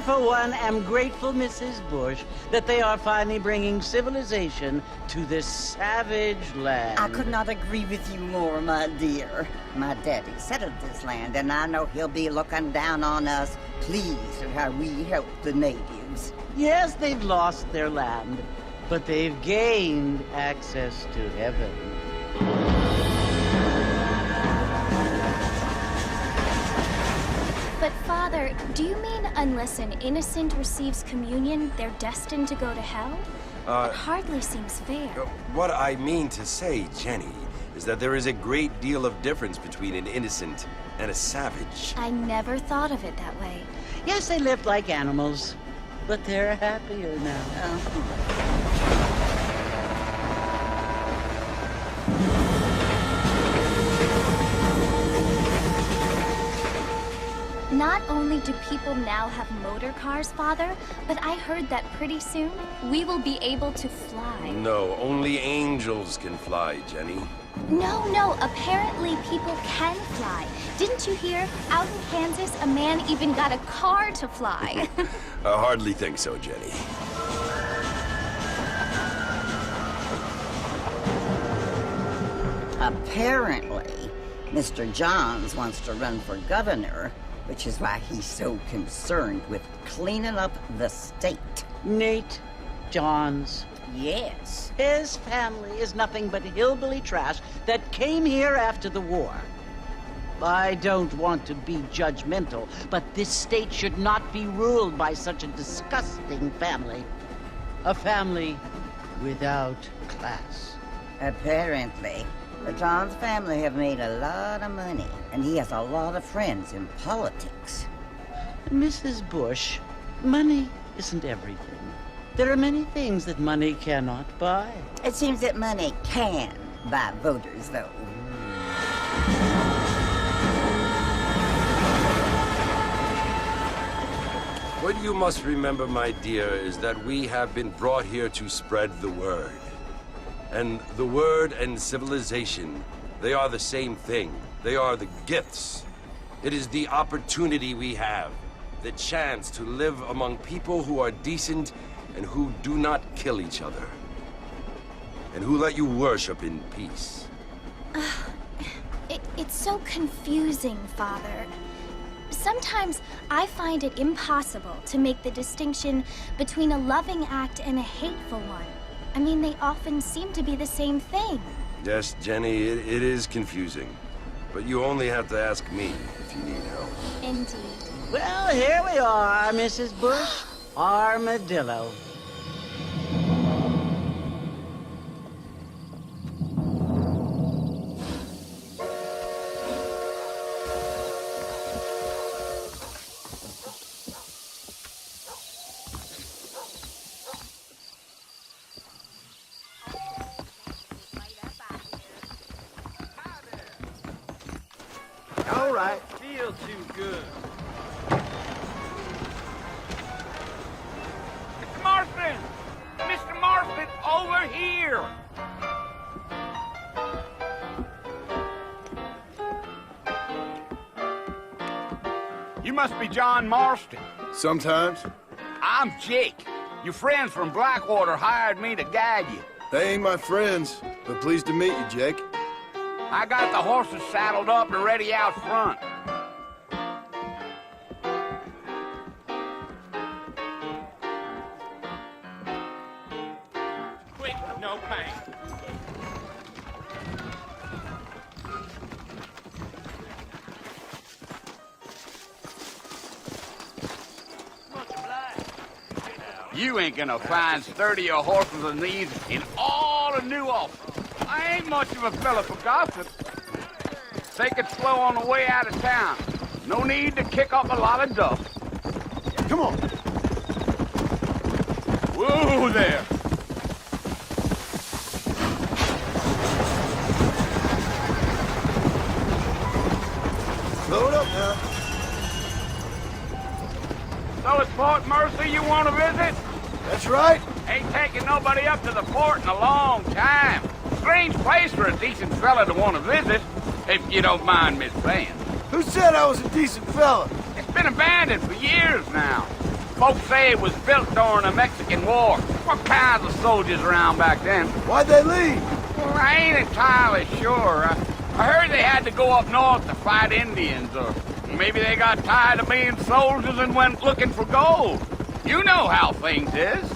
For one, am grateful, Mrs. Bush, that they are finally bringing civilization to this savage land. I could not agree with you more, my dear. My daddy settled this land, and I know he'll be looking down on us, pleased at how we help the natives. Yes, they've lost their land, but they've gained access to heaven. But, Father, do you mean unless an innocent receives communion, they're destined to go to hell? That hardly seems fair. What I mean to say, Jenny, is that there is a great deal of difference between an innocent and a savage. I never thought of it that way. Yes, they lived like animals, but they're happier now. Not only do people now have motor cars, Father, but I heard that pretty soon we will be able to fly. No, only angels can fly, Jenny. No, apparently people can fly. Didn't you hear? Out in Kansas, a man even got a car to fly. I hardly think so, Jenny. Apparently, Mr. Johns wants to run for governor, which is why he's so concerned with cleaning up the state. Nate Johns. Yes. His family is nothing but hillbilly trash that came here after the war. I don't want to be judgmental, but this state should not be ruled by such a disgusting family. A family without class. Apparently. The Johns family have made a lot of money, and he has a lot of friends in politics. Mrs. Bush, money isn't everything. There are many things that money cannot buy. It seems that money can buy voters, though. What you must remember, my dear, is that we have been brought here to spread the word. And the word and civilization, they are the same thing. They are the gifts. It is the opportunity we have, the chance to live among people who are decent and who do not kill each other, and who let you worship in peace. It's so confusing, Father. Sometimes I find it impossible to make the distinction between a loving act and a hateful one. I mean, they often seem to be the same thing. Yes, Jenny, it is confusing. But you only have to ask me if you need help. Indeed. Well, here we are, Mrs. Bush. Armadillo. All right, feel too good. Mr. Marston! Mr. Marston, over here! You must be John Marston. Sometimes. I'm Jake. Your friends from Blackwater hired me to guide you. They ain't my friends, but pleased to meet you, Jake. I got the horses saddled up and ready out front. Quick, no pain. You ain't gonna find sturdier horses than these in all of New Ulster. I ain't much of a fella for gossip. Take it slow on the way out of town. No need to kick up a lot of dust. Come on. Whoa there. Load up now. So it's Fort Mercy you want to visit? That's right. Ain't taking nobody up to the fort in a long time. Strange place for a decent fella to want to visit, if you don't mind me saying. Who said I was a decent fella? It's been abandoned for years now. Folks say it was built during the Mexican War. What kinds of soldiers around back then? Why'd they leave? Well, I ain't entirely sure. I heard they had to go up north to fight Indians, or maybe they got tired of being soldiers and went looking for gold. You know how things is.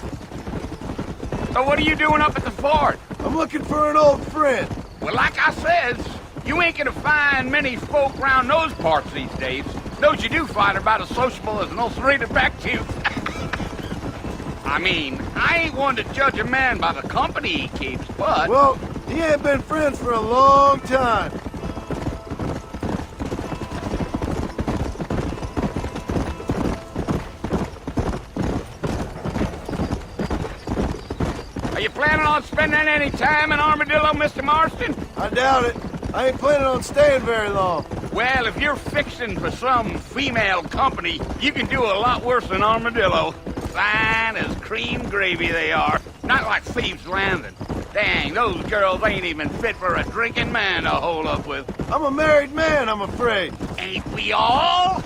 So what are you doing up at the fort? I'm looking for an old friend. Well, like I says, you ain't gonna find many folk around those parts these days. Those you do find are about as sociable as an ulcerated back tooth. I mean, I ain't one to judge a man by the company he keeps, but... Well, he ain't been friends for a long time. Are you planning on spending any time in Armadillo, Mr. Marston? I doubt it. I ain't planning on staying very long. Well, if you're fixing for some female company, you can do a lot worse than Armadillo. Fine as cream gravy they are. Not like Thieves' Landing. Dang, those girls ain't even fit for a drinking man to hold up with. I'm a married man, I'm afraid. Ain't we all?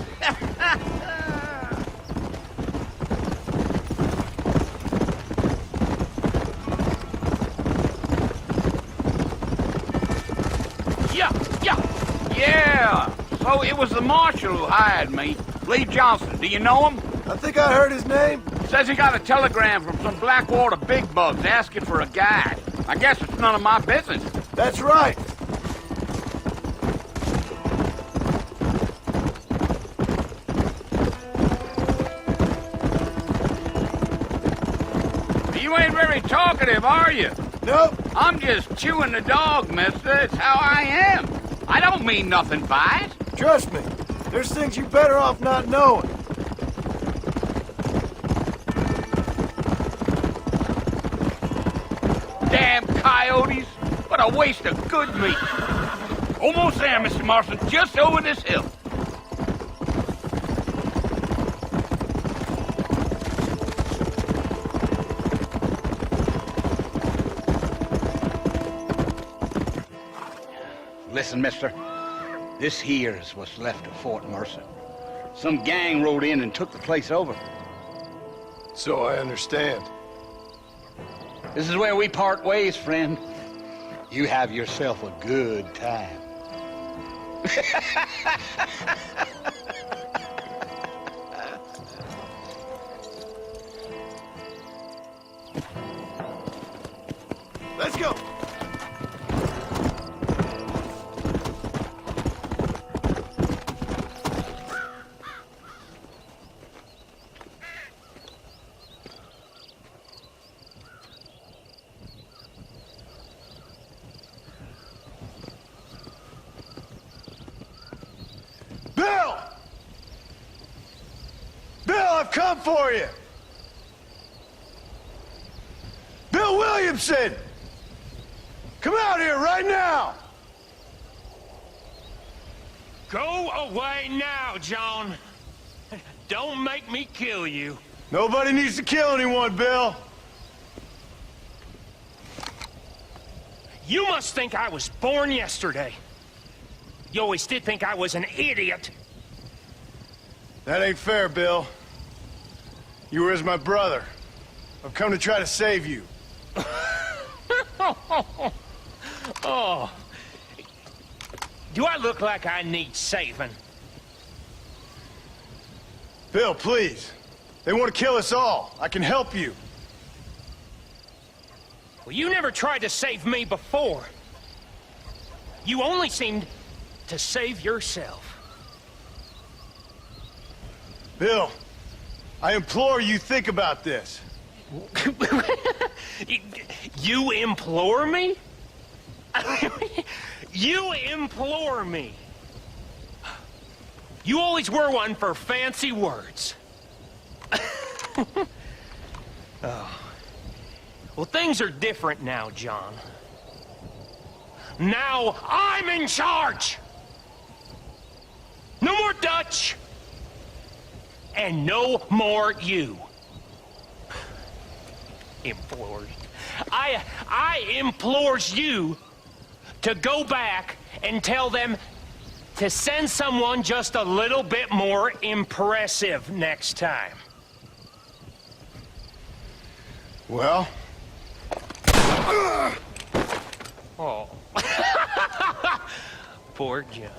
Yeah. So it was the marshal who hired me. Lee Johnson. Do you know him? I think I heard his name. Says he got a telegram from some Blackwater big bugs asking for a guide. I guess it's none of my business. That's right. You ain't very talkative, are you? Nope. I'm just chewing the dog, mister. It's how I am. I don't mean nothing by it. Trust me. There's things you're better off not knowing. Damn coyotes. What a waste of good meat. Almost there, Mr. Marston. Just over this hill. Listen, mister. This here is what's left of Fort Mercer. Some gang rode in and took the place over. So I understand. This is where we part ways, friend. You have yourself a good time. Let's go. I've come for you! Bill Williamson! Come out here right now! Go away now, John. Don't make me kill you. Nobody needs to kill anyone, Bill. You must think I was born yesterday. You always did think I was an idiot. That ain't fair, Bill. You were as my brother. I've come to try to save you. Oh, Do I look like I need saving? Bill, please. They want to kill us all. I can help you. Well, you never tried to save me before. You only seemed to save yourself. Bill, I implore you think about this. You implore me? You implore me. You always were one for fancy words. Oh. Well, things are different now, John. Now I'm in charge! No more Dutch! And no more you. Implores. I implores you to go back and tell them to send someone just a little bit more impressive next time. Well? Oh. Poor John.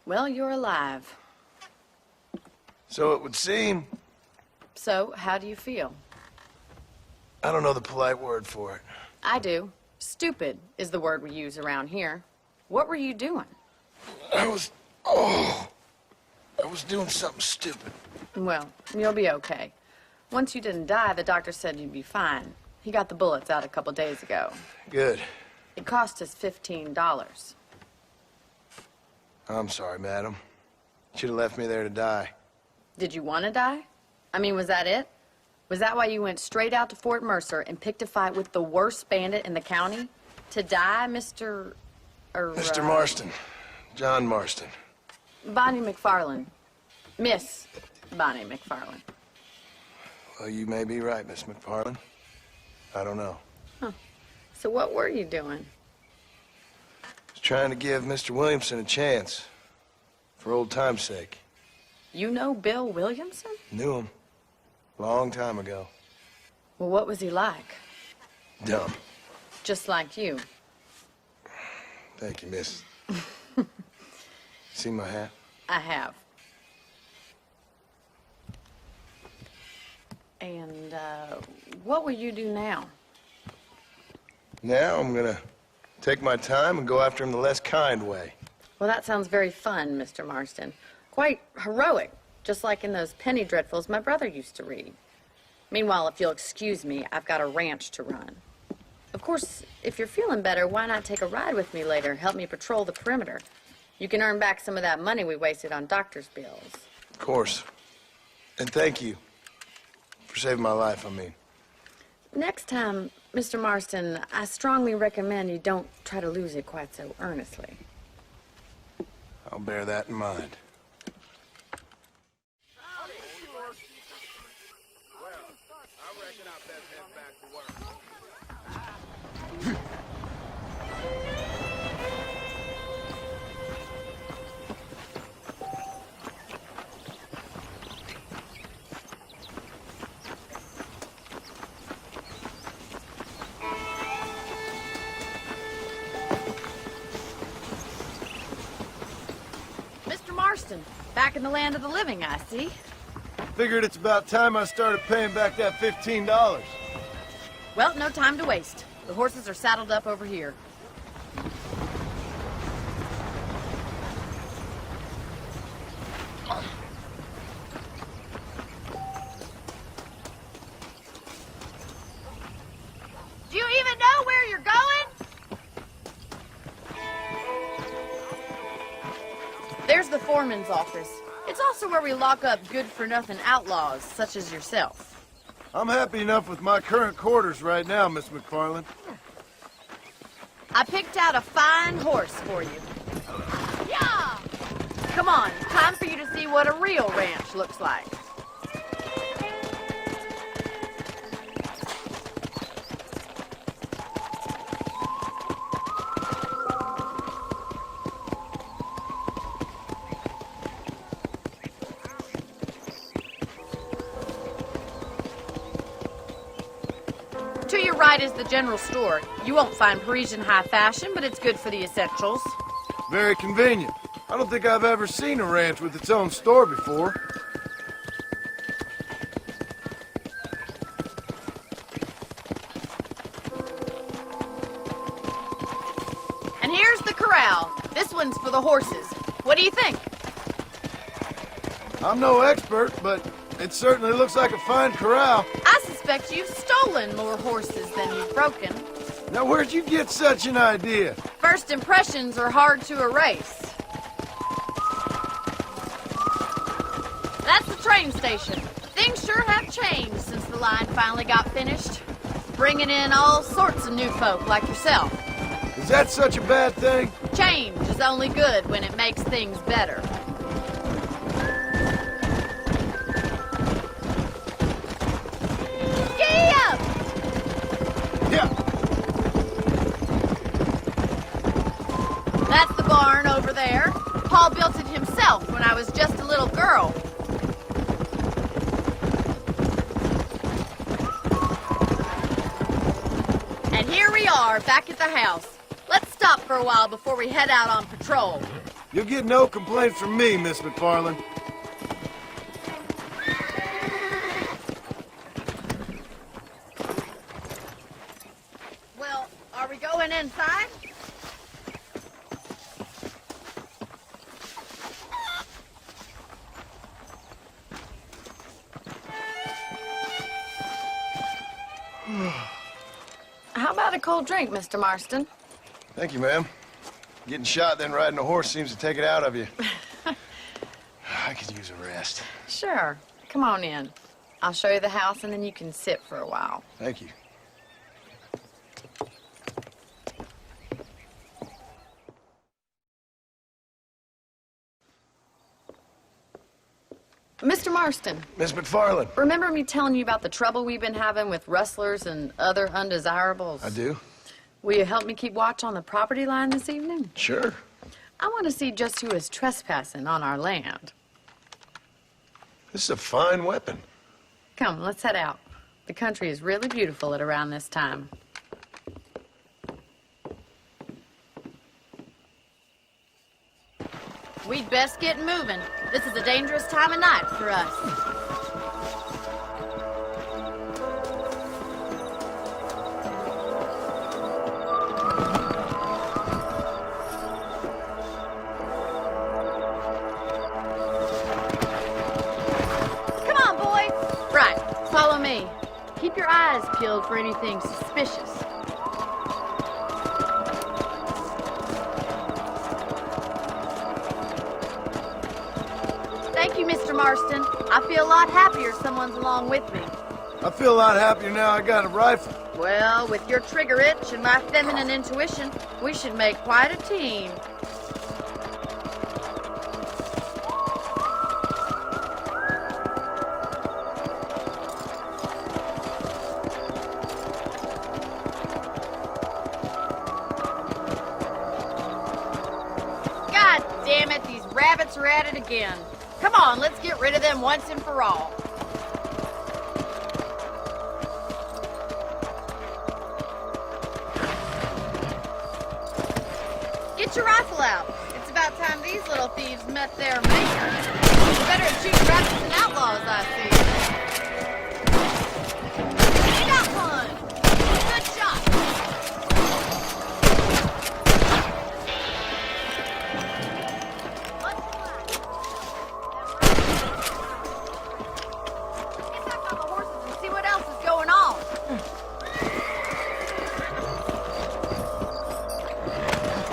Well, you're alive. So it would seem. So, how do you feel? I don't know the polite word for it. I do. Stupid is the word we use around here. What were you doing? I was doing something stupid. Well, you'll be okay. Once you didn't die, the doctor said you'd be fine. He got the bullets out a couple days ago. Good. It cost us $15. I'm sorry, madam. Should have left me there to die. Did you want to die? I mean, was that it? Was that why you went straight out to Fort Mercer and picked a fight with the worst bandit in the county? To die, Mr. Mr. Marston. John Marston. Bonnie McFarland. Miss Bonnie McFarland. Well, you may be right, Miss McFarland. I don't know. Huh. So what were you doing? I was trying to give Mr. Williamson a chance. For old time's sake. You know Bill Williamson? Knew him. Long time ago. Well, what was he like? Dumb. Just like you. Thank you, miss. See my hat? I have. And, what will you do now? Now I'm gonna take my time and go after him the less kind way. Well, that sounds very fun, Mr. Marston. Quite heroic, just like in those penny dreadfuls my brother used to read. Meanwhile, if you'll excuse me, I've got a ranch to run. Of course, if you're feeling better, why not take a ride with me later? Help me patrol the perimeter. You can earn back some of that money we wasted on doctor's bills. Of course. And thank you. For saving my life, I mean. Next time, Mr. Marston, I strongly recommend you don't try to lose it quite so earnestly. I'll bear that in mind. Marston. Back in the land of the living, I see. Figured it's about time I started paying back that $15. Well, no time to waste. The horses are saddled up over here. Do you even know where you're going? There's the foreman's office. It's also where we lock up good-for-nothing outlaws, such as yourself. I'm happy enough with my current quarters right now, Miss McFarland. I picked out a fine horse for you. Yeah! Come on, time for you to see what a real ranch looks like. To your right is the general store. You won't find Parisian high fashion, but it's good for the essentials. Very convenient. I don't think I've ever seen a ranch with its own store before. And here's the corral. This one's for the horses. What do you think? I'm no expert, but it certainly looks like a fine corral. I suspect you've stolen more horses than you've broken. Now, where'd you get such an idea? First impressions are hard to erase. That's the train station. Things sure have changed since the line finally got finished. Bringing in all sorts of new folk like yourself. Is that such a bad thing? Change is only good when it makes things better. Giddy up! Yeah. That's the barn over there. Paul built it himself when I was just a little girl. And here we are, back at the house. Let's stop for a while before we head out on patrol. You'll get no complaints from me, Miss McFarland. Well, are we going inside? How about a cold drink, Mr. Marston? Thank you, ma'am. Getting shot, then riding a horse seems to take it out of you. I could use a rest. Sure. Come on in. I'll show you the house, and then you can sit for a while. Thank you. Mr. Marston, Miss McFarland. remember me telling you about the trouble we've been having with rustlers and other undesirables? I do? Will you help me keep watch on the property line this evening? Sure. I want to see just who is trespassing on our land. This is a fine weapon. Come, let's head out. The country is really beautiful at around this time. We'd best get moving. This is a dangerous time of night for us. Come on, boy. Right, follow me. Keep your eyes peeled for anything suspicious. Thank you, Mr. Marston. I feel a lot happier someone's along with me. I feel a lot happier now I got a rifle. Well, with your trigger itch and my feminine intuition, we should make quite a team. God damn it, these rabbits are at it again. Come on, let's get rid of them once and for all. Get your rifle out. It's about time these little thieves met their maker. Better at shooting rabbits than outlaws, I see. You got one! Good shot! Get back on the horses and see what else is going on.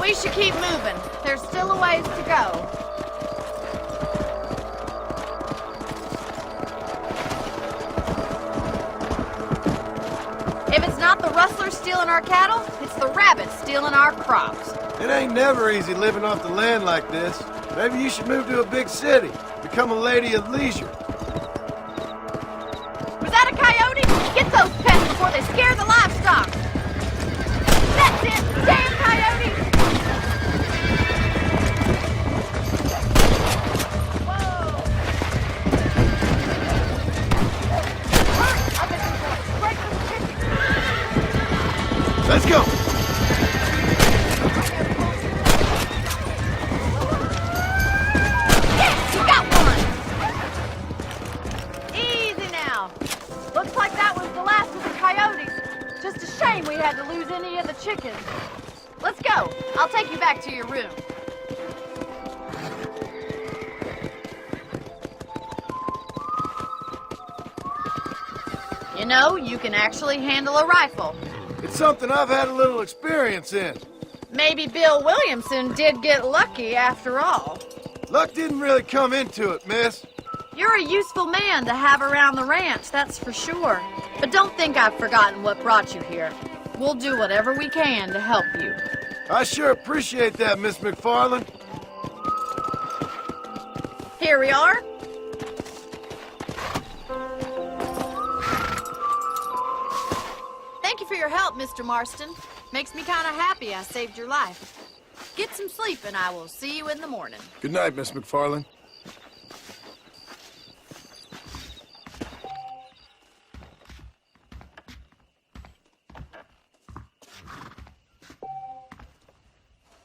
We should keep moving. There's still a ways to go. If it's not the rustlers stealing our cattle, it's the rabbits stealing our crops. It ain't never easy living off the land like this. Maybe you should move to a big city. Become a lady of leisure. Was that a coyote? Get those pests before they scare the livestock. That's it! Damn coyote! Let's go! Yes, you got one! Easy now. Looks like that was the last of the coyotes. Just a shame we had to lose any of the chickens. Let's go. I'll take you back to your room. You know, you can actually handle a rifle. It's something I've had a little experience in. Maybe Bill Williamson did get lucky after all. Luck didn't really come into it, miss. You're a useful man to have around the ranch, that's for sure. But don't think I've forgotten what brought you here. We'll do whatever we can to help you. I sure appreciate that, Miss McFarland. Here we are. Thank you for your help, Mr. Marston. Makes me kind of happy I saved your life. Get some sleep and I will see you in the morning. Good night, Miss McFarland.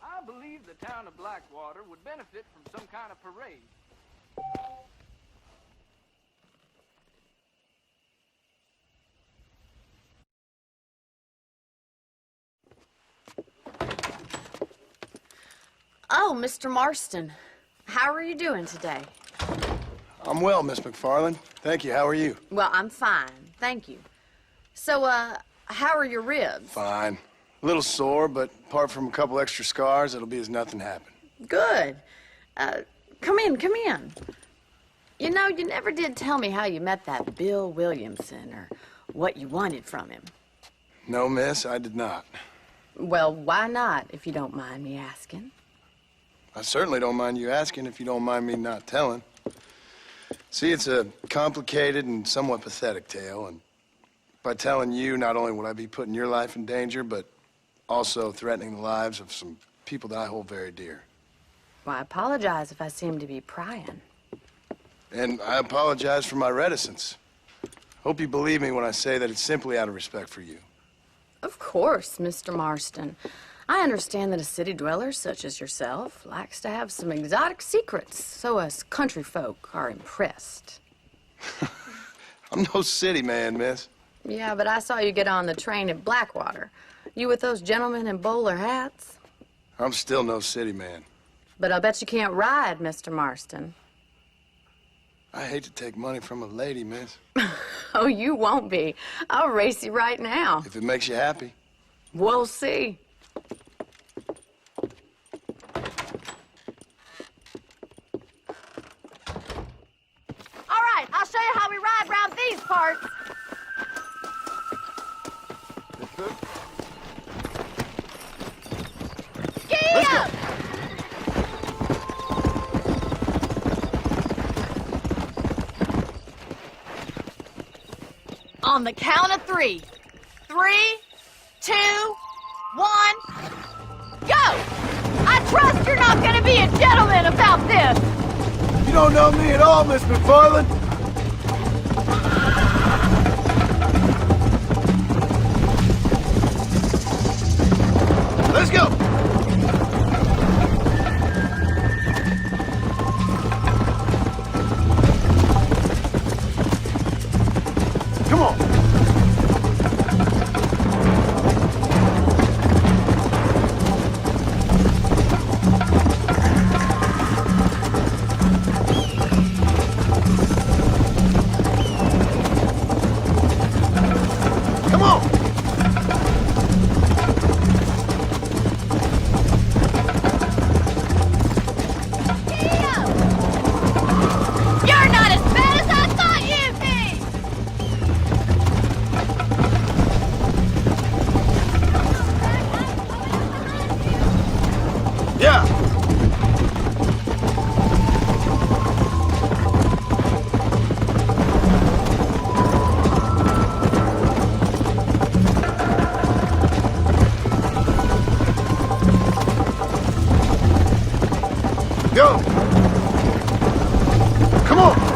I believe the town of Blackwater would benefit from some kind of parade. Oh, Mr. Marston. How are you doing today? I'm well, Miss McFarland. Thank you. How are you? Well, I'm fine. Thank you. So, how are your ribs? Fine. A little sore, but apart from a couple extra scars, it'll be as nothing happened. Good. Come in, come in. You know, you never did tell me how you met that Bill Williamson or what you wanted from him. No, miss, I did not. Well, why not, if you don't mind me asking? I certainly don't mind you asking if you don't mind me not telling. See, it's a complicated and somewhat pathetic tale, and by telling you, not only would I be putting your life in danger, but also threatening the lives of some people that I hold very dear. Well, I apologize if I seem to be prying. And I apologize for my reticence. Hope you believe me when I say that it's simply out of respect for you. Of course, Mr. Marston. I understand that a city dweller such as yourself likes to have some exotic secrets, so us country folk are impressed. I'm no city man, miss. Yeah, but I saw you get on the train at Blackwater. You with those gentlemen in bowler hats? I'm still no city man. But I bet you can't ride, Mr. Marston. I hate to take money from a lady, miss. Oh, you won't be. I'll race you right now. If it makes you happy. We'll see. All right, I'll show you how we ride round these parts. Giddy up! On the count of 3. 3, 2, 1, go! I trust you're not gonna be a gentleman about this! You don't know me at all, Miss McFarland. Let's go! Go! Come on!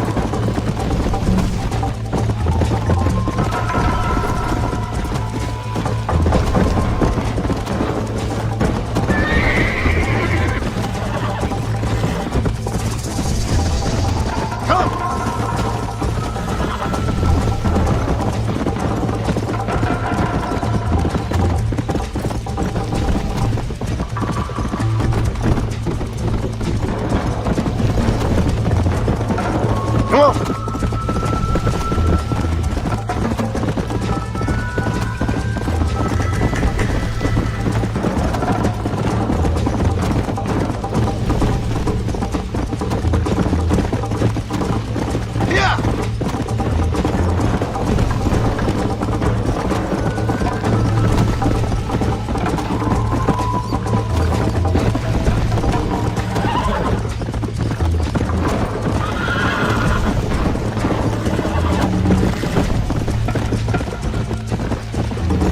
Come on! Yeah!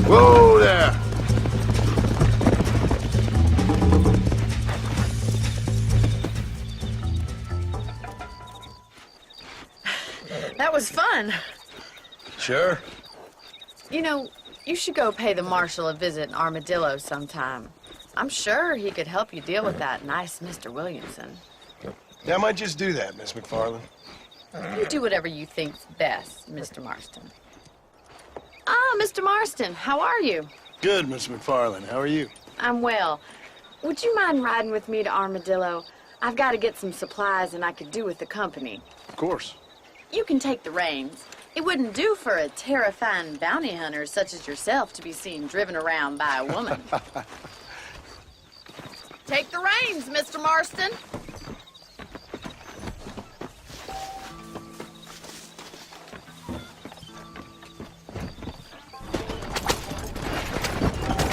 Whoa there! That was fun. Sure. You know, you should go pay the marshal a visit in Armadillo sometime. I'm sure he could help you deal with that nice Mr. Williamson. Yeah, I might just do that, Miss McFarland. You do whatever you think's best, Mr. Marston. Ah, Mr. Marston, how are you? Good, Miss McFarland. How are you? I'm well. Would you mind riding with me to Armadillo? I've got to get some supplies and I could do with the company. Of course. You can take the reins. It wouldn't do for a terrifying bounty hunter such as yourself to be seen driven around by a woman. Take the reins, Mr. Marston.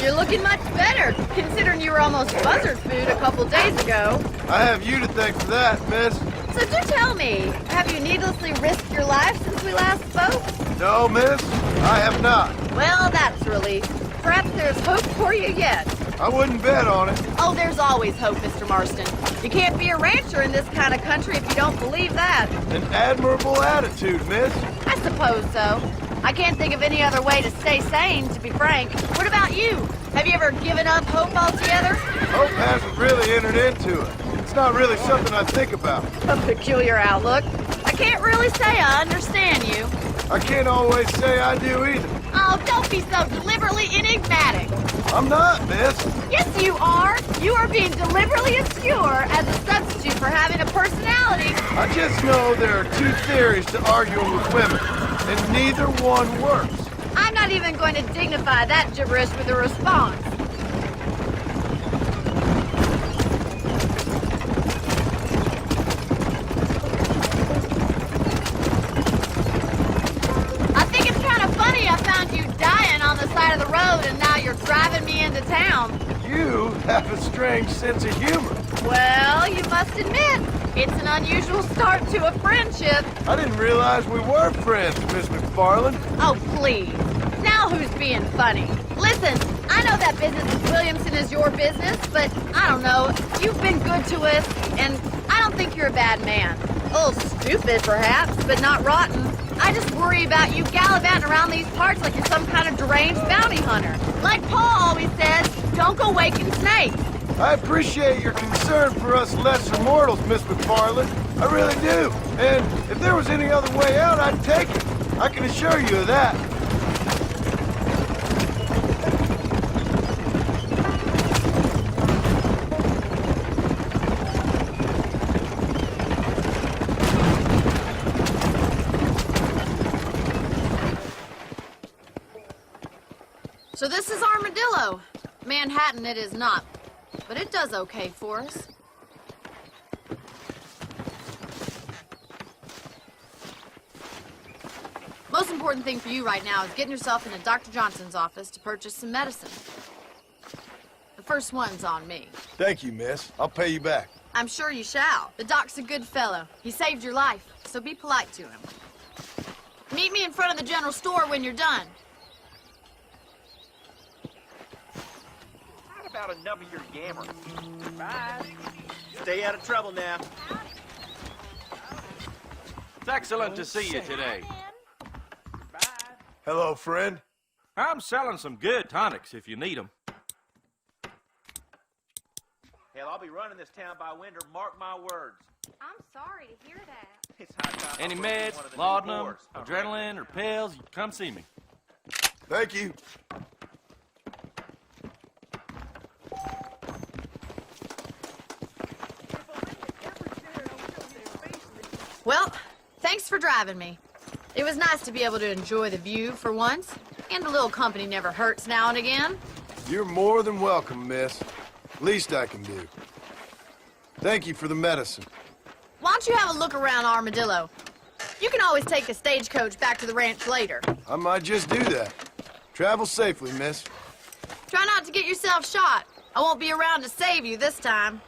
You're looking much better, considering you were almost buzzard food a couple days ago. I have you to thank for that, miss. So do tell me, have you needlessly risked your life since we last spoke? No, miss, I have not. Well, that's a relief. Perhaps there's hope for you yet. I wouldn't bet on it. Oh, there's always hope, Mr. Marston. You can't be a rancher in this kind of country if you don't believe that. An admirable attitude, miss. I suppose so. I can't think of any other way to stay sane, to be frank. What about you? Have you ever given up hope altogether? Hope hasn't really entered into it. It's not really something I think about. A peculiar outlook. I can't really say I understand you. I can't always say I do either. Oh, don't be so deliberately enigmatic. I'm not, miss. Yes, you are. You are being deliberately obscure as a substitute for having a personality. I just know there are two theories to arguing with women, and neither one works. I'm not even going to dignify that gibberish with a response. I think it's kind of funny I found you dying on the side of the road and now you're driving me into town. You have a strange sense of humor. Well, you must admit, it's an unusual start to a friendship. I didn't realize we were friends, Miss McFarland. Oh, please. Now who's being funny? Listen, I know that business with Williamson is your business, but I don't know. You've been good to us, and I don't think you're a bad man. A little stupid, perhaps, but not rotten. I just worry about you gallivanting around these parts like you're some kind of deranged bounty hunter. Like Paul always says, don't go waking snakes. I appreciate your concern for us lesser mortals, Miss McFarland. I really do. And if there was any other way out, I'd take it. I can assure you of that. So this is Armadillo. Manhattan it is not, but it does okay for us. Most important thing for you right now is getting yourself into Dr. Johnson's office to purchase some medicine. The first one's on me. Thank you, miss. I'll pay you back. I'm sure you shall. The doc's a good fellow. He saved your life, so be polite to him. Meet me in front of the general store when you're done. about enough of your yammering. Bye. Stay out of trouble now. It's excellent to see you today. Hello, friend. I'm selling some good tonics if you need them. Hell, I'll be running this town by winter, mark my words. I'm sorry to hear that. It's high time. Any I work with meds, one of the new laudanum, boars. adrenaline, or pills, you come see me. Thank you. Well, thanks for driving me. It was nice to be able to enjoy the view for once, and a little company never hurts now and again. You're more than welcome, miss. Least I can do. Thank you for the medicine. Why don't you have a look around Armadillo? You can always take a stagecoach back to the ranch later. I might just do that. Travel safely, miss. Try not to get yourself shot. I won't be around to save you this time.